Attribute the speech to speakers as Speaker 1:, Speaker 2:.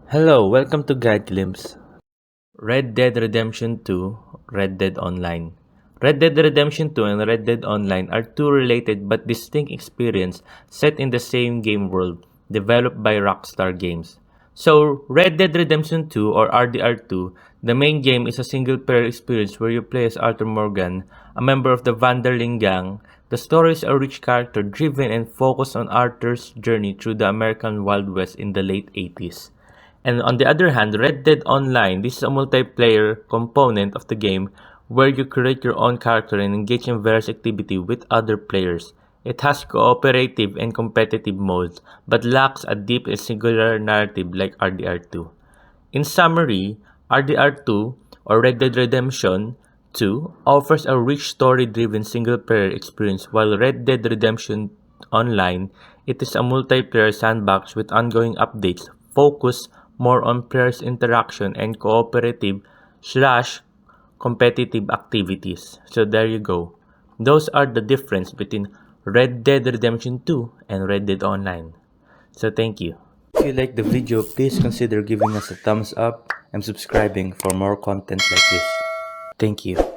Speaker 1: Hello, welcome to Guide Glimpse. Red Dead Redemption 2, Red Dead Online. Red Dead Redemption 2 and Red Dead Online are two related but distinct experiences set in the same game world, developed by Rockstar Games. So, Red Dead Redemption 2 or RDR2, the main game is a single-player experience where you play as Arthur Morgan, a member of the Van der Ling gang. The story is a rich character-driven and focused on Arthur's journey through the American Wild West in the late 80s. And on the other hand, Red Dead Online, this is a multiplayer component of the game where you create your own character and engage in various activity with other players. It has cooperative and competitive modes, but lacks a deep and singular narrative like RDR2. In summary, RDR2 or Red Dead Redemption 2 offers a rich story-driven single-player experience, while Red Dead Redemption Online, it is a multiplayer sandbox with ongoing updates focused more on players' interaction and cooperative slash competitive activities. So there you go. Those are the difference between Red Dead Redemption 2 and Red Dead Online. So thank you. If you like the video, please consider giving us a thumbs up and subscribing for more content like this. Thank you.